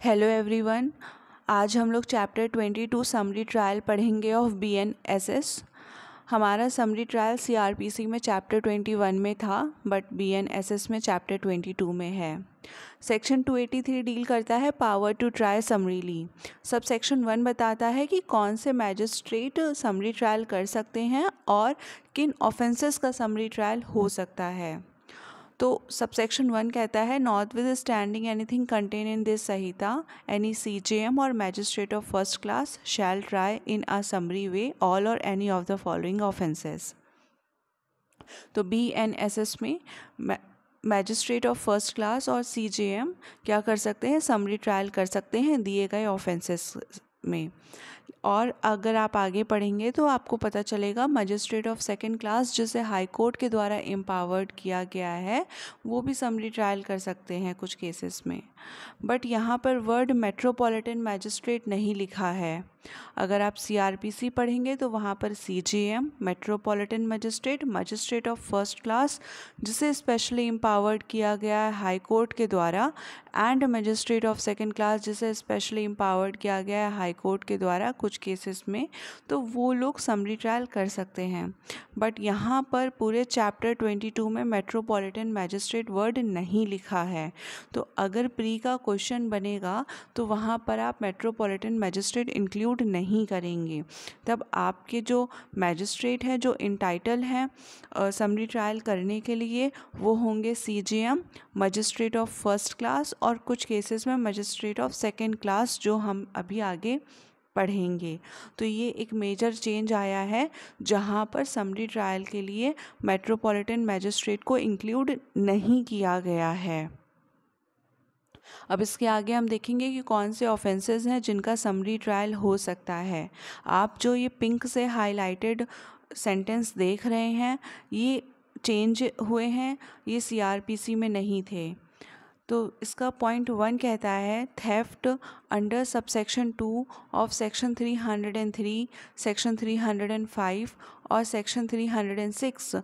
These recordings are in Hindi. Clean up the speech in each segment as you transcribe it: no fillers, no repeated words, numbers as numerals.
Hello everyone. आज हम लोग चैप्टर 22 समरी ट्रायल पढ़ेंगे ऑफ BNSS। हमारा समरी ट्रायल CRPC में चैप्टर 21 में था, बट BNSS में चैप्टर 22 में है। सेक्शन 283 डील करता है power to try summarily. Subsection 1 बताता है कि कौन से मैजिस्ट्रेट समरी ट्रायल कर सकते हैं और किन ऑफेंसेस का समरी ट्रायल हो सकता है। तो सबसेक्शन 1 कहता है notwithstanding anything contain in this Sanhita any CJM और magistrate of first class shall try in a summary way all और any of the following offences. तो BNSS में मैजिस्ट्रेट ऑफ फर्स्ट क्लास और CJM क्या कर सकते हैं, समरी ट्रायल कर सकते हैं दिए गए ऑफेंसेस में। और अगर आप आगे पढ़ेंगे तो आपको पता चलेगा मजिस्ट्रेट ऑफ सेकंड क्लास जिसे हाई कोर्ट के द्वारा एम्पावर्ड किया गया है वो भी समरी ट्रायल कर सकते हैं कुछ केसेस में। बट यहाँ पर वर्ड मेट्रोपॉलिटन मैजिस्ट्रेट नहीं लिखा है। अगर आप CRPC पढ़ेंगे तो वहाँ पर CJM metropolitan magistrate, magistrate of first class जिसे स्पेशली एम्पावर्ड किया गया है हाई कोर्ट के द्वारा, and magistrate of second class जिसे स्पेशली एम्पावर्ड किया गया है हाई कोर्ट के द्वारा कुछ केसेस में, तो वो लोग समरी ट्रायल कर सकते हैं। बट यहाँ पर पूरे चैप्टर 22 में मेट्रोपॉलिटन मैजिस्ट्रेट वर्ड नहीं लिखा है। तो अगर प्री का क्वेश्चन बनेगा तो वहाँ पर आप मेट्रोपॉलिटन मैजिस्ट्रेट इंक्लूड नहीं करेंगे। तब आपके जो मैजिस्ट्रेट हैं जो इंटाइटल हैं समरी ट्रायल करने के लिए वो होंगे CJM, magistrate of first class और कुछ केसेस में मजिस्ट्रेट ऑफ सेकंड क्लास जो हम अभी आगे पढ़ेंगे। तो ये एक मेजर चेंज आया है जहाँ पर समरी ट्रायल के लिए मेट्रोपॉलिटन मैजिस्ट्रेट को इंक्लूड नहीं किया गया है। अब इसके आगे हम देखेंगे कि कौन से ऑफेंसेस हैं जिनका समरी ट्रायल हो सकता है। आप जो ये पिंक से हाईलाइटेड सेंटेंस देख रहे हैं ये चेंज हुए हैं, ये CRPC में नहीं थे। तो इसका पॉइंट 1 कहता है theft under subsection 2 of section 303, section 305 और section 306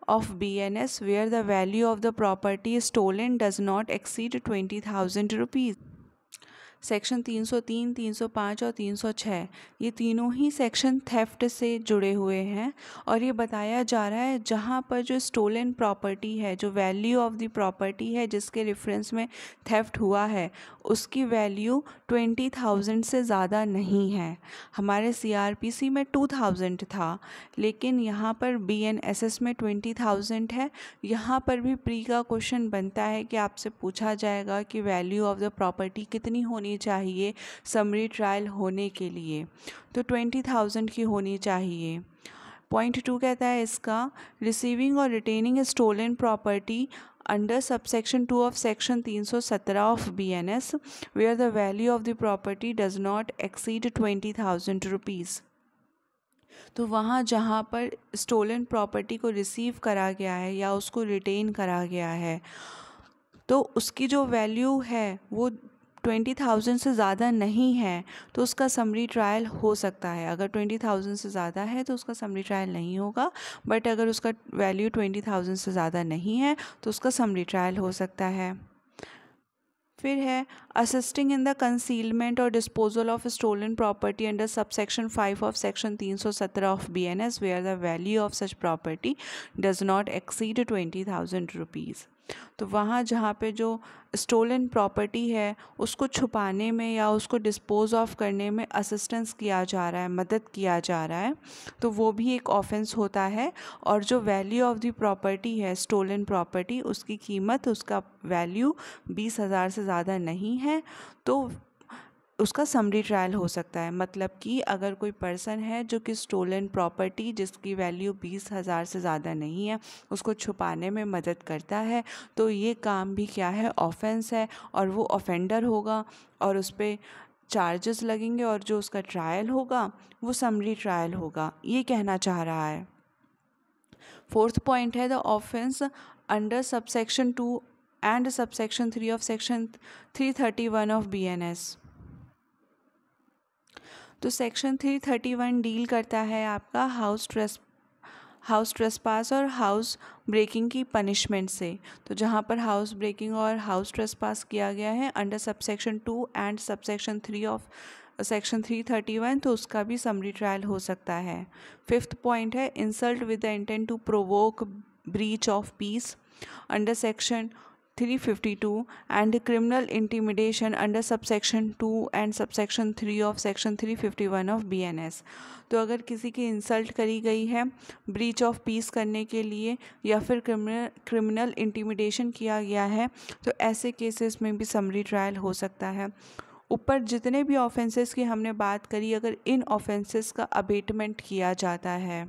of BNS where the value of the property stolen does not exceed 20,000 rupees। Section 303, 305 और 306 ये तीनों ही सेक्शन थेफ्ट से जुड़े हुए हैं और ये बताया जा रहा है जहाँ पर जो स्टोलन प्रॉपर्टी है, जो वैल्यू ऑफ द प्रॉपर्टी है जिसके रेफरेंस में थेफ्ट हुआ है उसकी वैल्यू 20,000 से ज़्यादा नहीं है। हमारे CRPC में 2,000 था लेकिन यहाँ पर BNSS में 20,000 है। यहाँ पर भी प्री का क्वेश्चन बनता है कि आपसे पूछा जाएगा कि वैल्यू ऑफ द प्रॉपर्टी कितनी होनी चाहिए समरी ट्रायल होने के लिए, तो 20,000 की होनी चाहिए। पॉइंट 2 कहता है इसका रिसीविंग और retaining stolen property under subsection 2 of section 317 of BNS where the value of the property does not exceed 20,000 rupees. तो वहाँ जहाँ पर स्टोलन प्रॉपर्टी को रिसीव करा गया है या उसको रिटेन करा गया है तो उसकी जो वैल्यू है वो 20,000 से ज़्यादा नहीं है तो उसका समरी ट्रायल हो सकता है। अगर 20,000 से ज़्यादा है तो उसका समरी ट्रायल नहीं होगा, बट अगर उसका वैल्यू 20,000 से ज़्यादा नहीं है तो उसका समरी ट्रायल हो सकता है। फिर है असिस्टिंग इन द कंसीलमेंट और disposal of stolen property under subsection 5 of section 317 of BNS where the value of such property does not exceed 20,000 rupees. तो वहाँ जहाँ पे जो स्टोलन प्रॉपर्टी है उसको छुपाने में या उसको डिस्पोज ऑफ करने में असिस्टेंस किया जा रहा है, मदद किया जा रहा है, तो वो भी एक ऑफेंस होता है। और जो वैल्यू ऑफ द प्रॉपर्टी है स्टोलन प्रॉपर्टी उसकी कीमत, उसका वैल्यू 20,000 से ज़्यादा नहीं है तो उसका समरी ट्रायल हो सकता है। मतलब कि अगर कोई पर्सन है जो कि स्टोलन प्रॉपर्टी जिसकी वैल्यू 20,000 से ज़्यादा नहीं है उसको छुपाने में मदद करता है तो ये काम भी क्या है, ऑफेंस है और वो ऑफेंडर होगा और उस पर चार्जेस लगेंगे और जो उसका ट्रायल होगा वो समरी ट्रायल होगा, ये कहना चाह रहा है। फोर्थ पॉइंट है the offence under subsection 2 and subsection 3 of section 331 of BNS। तो सेक्शन 331 डील करता है आपका हाउस ट्रेसपास और हाउस ब्रेकिंग की पनिशमेंट से। तो जहाँ पर हाउस ब्रेकिंग और हाउस ट्रेसपास किया गया है under subsection 2 and subsection 3 of section 331, तो उसका भी समरी ट्रायल हो सकता है। 5th पॉइंट है insult with the intent to provoke breach of peace under section 352 and criminal intimidation under subsection 2 and subsection 3 of section 351 of BNS। तो अगर किसी की इंसल्ट करी गई है ब्रीच ऑफ पीस करने के लिए या फिर क्रिमिनल इंटिमिडेशन किया गया है, तो ऐसे केसेस में भी समरी ट्रायल हो सकता है। ऊपर जितने भी ऑफेंसेस की हमने बात करी, अगर इन ऑफेंसेस का अबेटमेंट किया जाता है,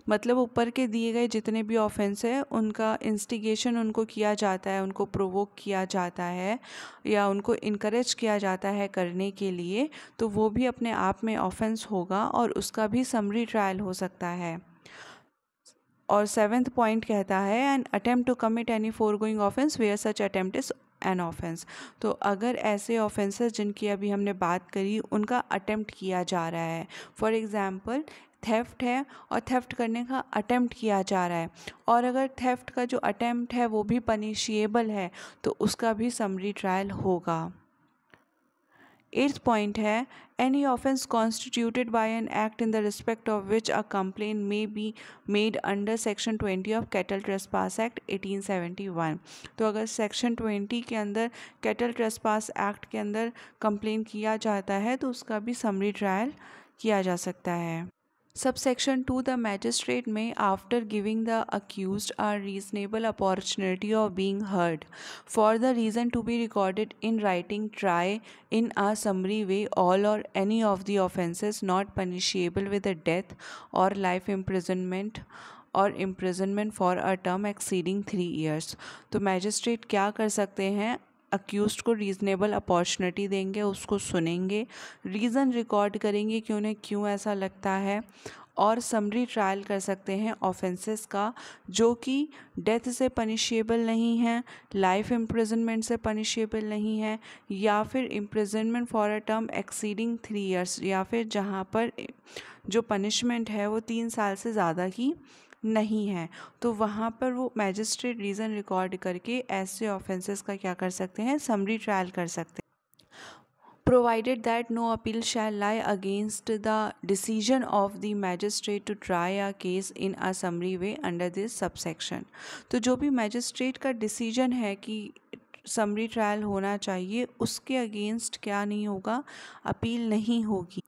मतलब ऊपर के दिए गए जितने भी ऑफेंस है उनका इंस्टिगेशन उनको किया जाता है, उनको प्रोवोक किया जाता है या उनको इनकरेज किया जाता है करने के लिए, तो वो भी अपने आप में ऑफेंस होगा और उसका भी समरी ट्रायल हो सकता है। और 7th पॉइंट कहता है an attempt to commit any foregoing offence where such attempt is an offence. तो अगर ऐसे ऑफेंसेस जिनकी अभी हमने बात करी उनका अटेम्प्ट किया जा रहा है, फॉर एग्जांपल थेफ्ट है और थेफ्ट करने का अटेम्प्ट किया जा रहा है, और अगर थेफ्ट का जो अटेम्प्ट है वो भी पनिशिएबल है, तो उसका भी समरी ट्रायल होगा। 8th पॉइंट है any offence constituted by an act in the respect of which a complain may be made under section 20 of cattle trespass act 1871। तो अगर सेक्शन 20 के अंदर कैटल ट्रेसपास एक्ट के अंदर कंप्लेन किया जाता है तो उसका भी समरी ट्रायल किया जा सकता है। Subsection 2, the magistrate may, after giving the accused a reasonable opportunity of being heard, for the reason to be recorded in writing, try in a summary way all or any of the offences not punishable with a death or life imprisonment और imprisonment for a term exceeding 3 years। तो मैजिस्ट्रेट क्या कर सकते हैं, अक्यूज़्ड को रीज़नेबल अपॉर्चुनिटी देंगे, उसको सुनेंगे, रीज़न रिकॉर्ड करेंगे कि उन्हें क्यों ऐसा लगता है, और समरी ट्रायल कर सकते हैं ऑफेंसेस का जो कि डेथ से पनिशेबल नहीं है, लाइफ इम्प्रिजनमेंट से पनिशेबल नहीं है, या फिर imprisonment for a term exceeding 3 years, या फिर जहाँ पर जो पनिशमेंट है वो 3 साल से ज़्यादा की नहीं है। तो वहाँ पर वो मैजिस्ट्रेट रीज़न रिकॉर्ड करके ऐसे ऑफेंसेस का क्या कर सकते हैं, समरी ट्रायल कर सकते हैं। Provided that no appeal shall lie against the decision of the magistrate to try a case in a summary way under this subsection। तो जो भी मैजिस्ट्रेट का डिसीजन है कि समरी ट्रायल होना चाहिए उसके अगेंस्ट क्या नहीं होगा, अपील नहीं होगी।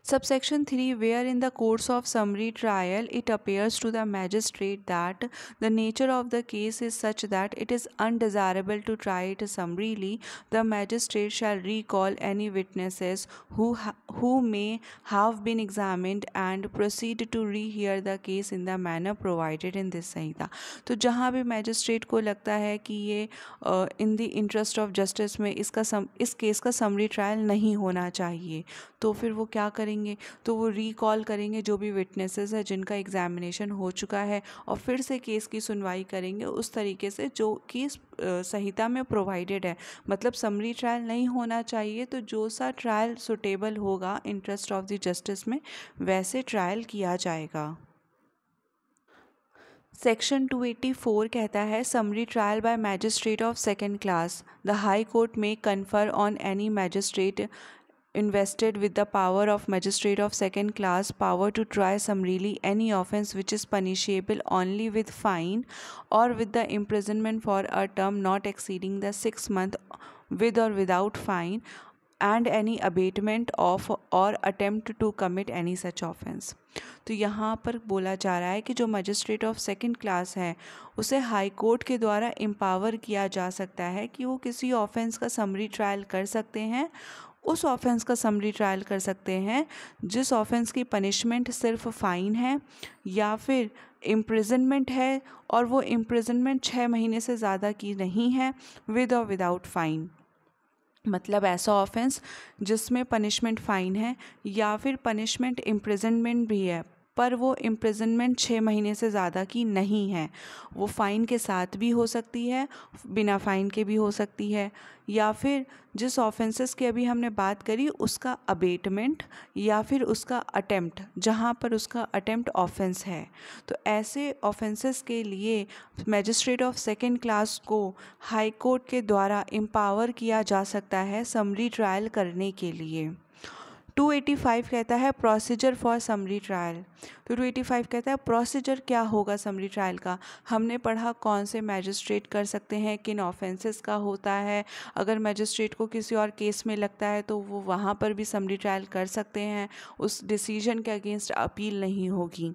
Subsection 3, where in the course of summary trial it appears to the magistrate that the nature of the case is such that it is undesirable to try it summarily, the magistrate shall recall any witnesses who may have been examined and proceed to rehear the case in the manner provided in this संहिता। तो जहाँ भी मैजिस्ट्रेट को लगता है कि ये in the interest of justice में इस केस का समरी ट्रायल नहीं होना चाहिए, तो फिर वो क्या करेंगे, तो वो रिकॉल करेंगे जो भी विटनेसेस है जिनका एग्जामिनेशन हो चुका है और फिर से केस की सुनवाई करेंगे उस तरीके से जो केस संहिता में प्रोवाइडेड है। मतलब समरी ट्रायल नहीं होना चाहिए, तो जो सा ट्रायल सुटेबल होगा इंटरेस्ट ऑफ द जस्टिस में वैसे ट्रायल किया जाएगा। सेक्शन 284 कहता है summary trial by magistrate of second class. The high court में confer on any magistrate invested with the power of magistrate of second class power to try summarily any offence which is punishable only with fine or with the imprisonment for a term not exceeding the 6 months with or without fine and any abatement of or attempt to commit any such offence। तो यहाँ पर बोला जा रहा है कि जो मजिस्ट्रेट ऑफ सेकंड क्लास है उसे हाई कोर्ट के द्वारा एम्पावर किया जा सकता है कि वो किसी ऑफेंस का समरी ट्रायल कर सकते हैं, उस ऑफेंस का समरी ट्रायल कर सकते हैं जिस ऑफेंस की पनिशमेंट सिर्फ फ़ाइन है या फिर इम्प्रिजनमेंट है और वो इम्प्रिजनमेंट 6 महीने से ज़्यादा की नहीं है विद और विदाउट फ़ाइन। मतलब ऐसा ऑफेंस जिसमें पनिशमेंट फ़ाइन है या फिर पनिशमेंट इम्प्रिजनमेंट भी है पर वो इम्प्रिजनमेंट 6 महीने से ज़्यादा की नहीं है। वो फ़ाइन के साथ भी हो सकती है, बिना फ़ाइन के भी हो सकती है, या फिर जिस ऑफेंसेस की अभी हमने बात करी उसका अबेटमेंट, या फिर उसका अटेम्प्ट, जहाँ पर उसका अटेम्प्ट ऑफेंस है। तो ऐसे ऑफेंसेस के लिए मजिस्ट्रेट ऑफ सेकेंड क्लास को हाई कोर्ट के द्वारा एम्पावर किया जा सकता है समरी ट्रायल करने के लिए। 285 कहता है प्रोसीजर फॉर समरी ट्रायल। तो 285 कहता है प्रोसीजर क्या होगा समरी ट्रायल का। हमने पढ़ा कौन से मैजिस्ट्रेट कर सकते हैं, किन ऑफेंसेस का होता है। अगर मैजिस्ट्रेट को किसी और केस में लगता है तो वो वहाँ पर भी समरी ट्रायल कर सकते हैं, उस डिसीजन के अगेंस्ट अपील नहीं होगी।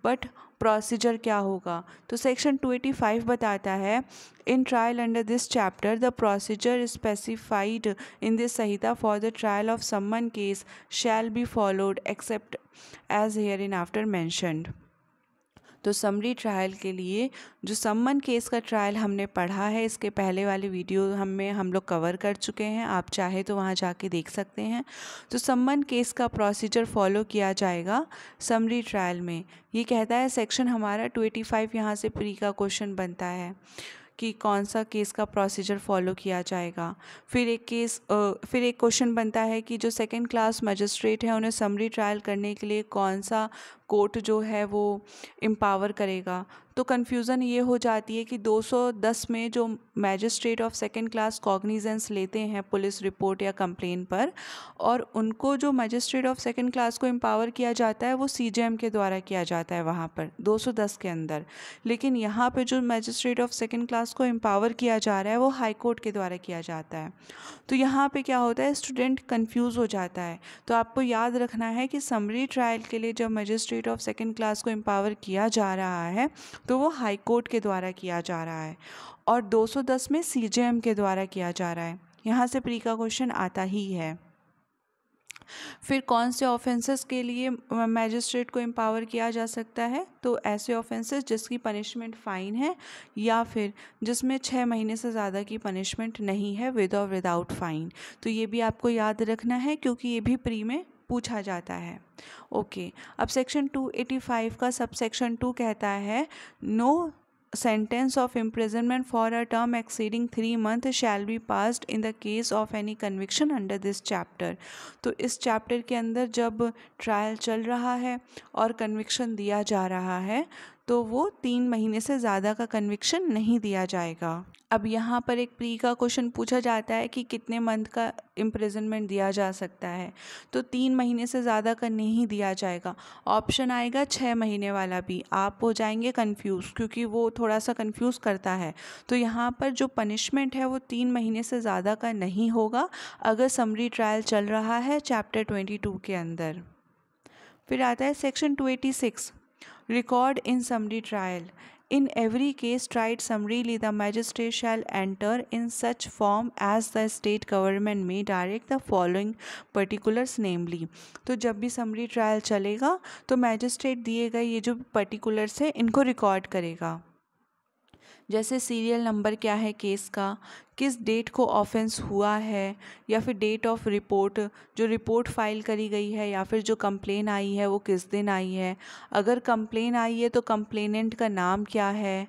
बट प्रोसीजर क्या होगा, तो सेक्शन 285 बताता है in trial under this chapter the procedure specified in this sanhita for the trial of summons case shall be followed except as hereinafter mentioned. तो समरी ट्रायल के लिए जो सम्मन केस का ट्रायल हमने पढ़ा है, इसके पहले वाले वीडियो हम लोग कवर कर चुके हैं, आप चाहे तो वहाँ जाके देख सकते हैं। तो सम्मन केस का प्रोसीजर फॉलो किया जाएगा समरी ट्रायल में। ये कहता है सेक्शन हमारा 285, यहाँ से प्री का क्वेश्चन बनता है कि कौन सा केस का प्रोसीजर फॉलो किया जाएगा। फिर एक क्वेश्चन बनता है कि जो सेकंड क्लास मजिस्ट्रेट है उन्हें समरी ट्रायल करने के लिए कौन सा कोर्ट जो है वो एम्पावर करेगा। तो कन्फ्यूज़न ये हो जाती है कि 210 में जो magistrate of second class cognizance लेते हैं पुलिस रिपोर्ट या कंप्लेन पर, और उनको जो मैजिस्ट्रेट ऑफ सेकंड क्लास को एम्पावर किया जाता है वो सीजेएम के द्वारा किया जाता है वहाँ पर 210 के अंदर। लेकिन यहाँ पे जो मैजिस्ट्रेट ऑफ सेकंड क्लास को एम्पावर किया जा रहा है वो हाई कोर्ट के द्वारा किया जाता है। तो यहाँ पे क्या होता है, स्टूडेंट कंफ्यूज हो जाता है। तो आपको याद रखना है कि समरी ट्रायल के लिए जब मैजिस्ट्रेट ऑफ सेकंड क्लास को एम्पावर किया जा रहा है तो वो हाई कोर्ट के द्वारा किया जा रहा है, और 210 में सीजेएम के द्वारा किया जा रहा है। यहाँ से प्री का क्वेश्चन आता ही है। फिर कौन से ऑफेंसेस के लिए मैजिस्ट्रेट को एम्पावर किया जा सकता है, तो ऐसे ऑफेंसेस जिसकी पनिशमेंट फ़ाइन है या फिर जिसमें 6 महीने से ज़्यादा की पनिशमेंट नहीं है विद और विदाउट फ़ाइन। तो ये भी आपको याद रखना है क्योंकि ये भी प्री में पूछा जाता है। ओके, अब सेक्शन 285 का सब सेक्शन 2 कहता है no sentence of imprisonment for a term exceeding 3 months shall be passed in the case of any conviction under this chapter। तो इस चैप्टर के अंदर जब ट्रायल चल रहा है और कन्विक्शन दिया जा रहा है तो वो 3 महीने से ज़्यादा का कन्विक्शन नहीं दिया जाएगा। अब यहाँ पर एक प्री का क्वेश्चन पूछा जाता है कि कितने मंथ का इम्प्रिजनमेंट दिया जा सकता है, तो 3 महीने से ज़्यादा का नहीं दिया जाएगा। ऑप्शन आएगा 6 महीने वाला भी, आप हो जाएंगे कंफ्यूज क्योंकि वो थोड़ा सा कंफ्यूज करता है। तो यहाँ पर जो पनिशमेंट है वो 3 महीने से ज़्यादा का नहीं होगा अगर समरी ट्रायल चल रहा है चैप्टर 22 के अंदर। फिर आता है section 286 record in summary trial. In every case tried summarily, the magistrate shall enter in such form as the state government may direct the following particulars namely। तो जब भी समरी ट्रायल चलेगा तो मैजिस्ट्रेट दिए गए ये जो पर्टिकुलर्स है इनको रिकॉर्ड करेगा, जैसे सीरियल नंबर क्या है केस का, किस डेट को ऑफेंस हुआ है, या फिर डेट ऑफ रिपोर्ट, जो रिपोर्ट फाइल करी गई है या फिर जो कंप्लेन आई है वो किस दिन आई है। अगर कंप्लेन आई है तो कंप्लेनेंट का नाम क्या है,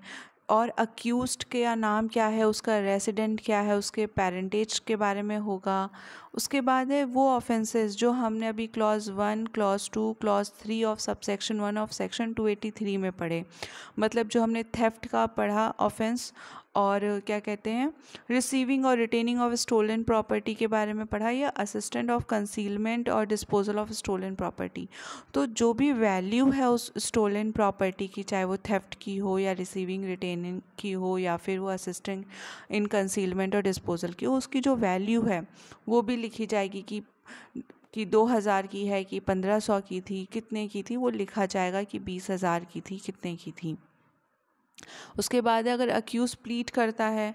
और अक्यूज्ड का नाम क्या है, उसका रेसिडेंट क्या है, उसके पेरेंटेज के बारे में होगा। उसके बाद है वो ऑफेंसेस जो हमने अभी clause 1, clause 2, clause 3 of sub section 1 of section 283 में पढ़े। मतलब जो हमने थेफ्ट का पढ़ा ऑफेंस, और क्या कहते हैं रिसीविंग और रिटेनिंग ऑफ स्टोलन प्रॉपर्टी के बारे में पढ़ा, या असिस्टेंट ऑफ कंसीलमेंट और डिस्पोजल ऑफ स्टोलन प्रॉपर्टी। तो जो भी वैल्यू है उस स्टोलन प्रॉपर्टी की, चाहे वो थेफ्ट की हो या रिसीविंग रिटेनिंग की हो या फिर वो असिस्टेंट इन कंसीलमेंट और डिस्पोजल की हो, उसकी जो वैल्यू है वो भी लिखी जाएगी कि 2000 की है कि 1500 की थी, कितने की थी, वो लिखा जाएगा कि 20,000 की थी, कितने की थी। उसके बाद अगर अक्यूज़ प्लीड करता है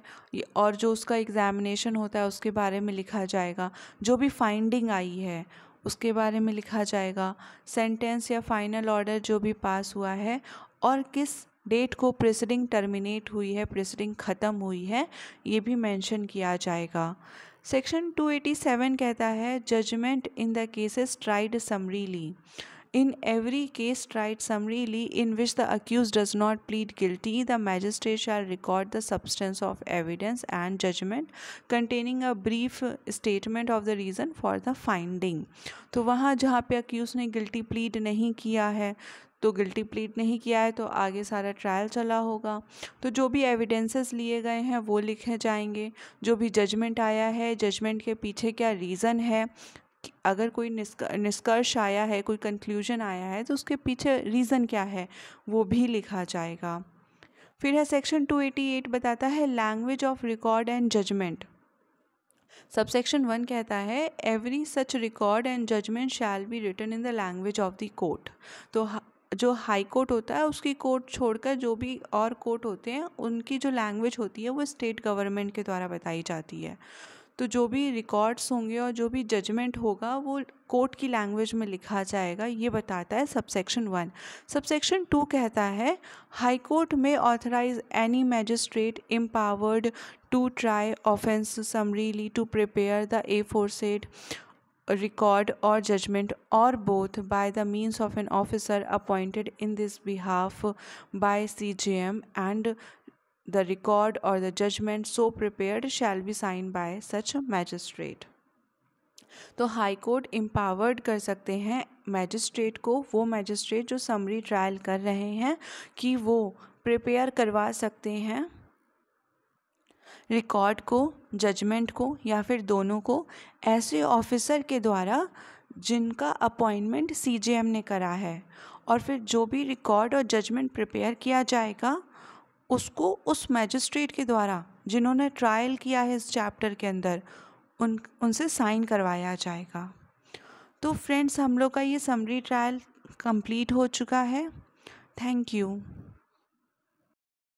और जो उसका एग्ज़ामिनेशन होता है उसके बारे में लिखा जाएगा, जो भी फाइंडिंग आई है उसके बारे में लिखा जाएगा, सेंटेंस या फाइनल ऑर्डर जो भी पास हुआ है और किस डेट को प्रेसिडिंग टर्मिनेट हुई है, प्रेसिडिंग ख़त्म हुई है, ये भी मेंशन किया जाएगा। सेक्शन 287 कहता है judgment in the cases tried summarily. In every case tried summarily in which the accused does not plead guilty, the magistrate shall record the substance of evidence and judgment containing a brief statement of the reason for the finding. तो वहाँ जहाँ पे अक्यूज ने गिल्टी प्लीड नहीं किया है, तो गिल्टी प्लीड नहीं किया है तो आगे सारा ट्रायल चला होगा, तो जो भी एविडेंसेस लिए गए हैं वो लिखे जाएंगे, जो भी जजमेंट आया है जजमेंट के पीछे क्या रीज़न है, अगर कोई निष्कर्ष आया है, कोई कंक्लूजन आया है तो उसके पीछे रीज़न क्या है वो भी लिखा जाएगा। फिर है सेक्शन 288 बताता है language of record and judgment. Subsection 1 कहता है every such record and judgment shall be written in the language of the court. तो जो हाई कोर्ट होता है उसकी कोर्ट छोड़कर जो भी और कोर्ट होते हैं उनकी जो लैंग्वेज होती है वो स्टेट गवर्नमेंट के द्वारा बताई जाती है। तो जो भी रिकॉर्ड्स होंगे और जो भी जजमेंट होगा वो कोर्ट की लैंग्वेज में लिखा जाएगा, ये बताता है सबसेक्शन 1। सबसेक्शन 2 कहता है हाई कोर्ट में authorise any magistrate empowered to try offence summarily to prepare the aforesaid record or judgment or both by the means of an officer appointed in this behalf by CJM, and the record or the judgment so prepared shall be signed by such a magistrate। तो हाई कोर्ट एम्पावर्ड कर सकते हैं मैजिस्ट्रेट को, वो मैजिस्ट्रेट जो समरी ट्रायल कर रहे हैं कि वो प्रिपेयर करवा सकते हैं रिकॉर्ड को, जजमेंट को या फिर दोनों को ऐसे ऑफिसर के द्वारा जिनका अपॉइंटमेंट सीजेएम ने करा है, और फिर जो भी रिकॉर्ड और जजमेंट प्रिपेयर किया जाएगा उसको उस मैजिस्ट्रेट के द्वारा जिन्होंने ट्रायल किया है इस चैप्टर के अंदर उनसे साइन करवाया जाएगा। तो फ्रेंड्स हम लोग का ये समरी ट्रायल कंप्लीट हो चुका है। Thank you.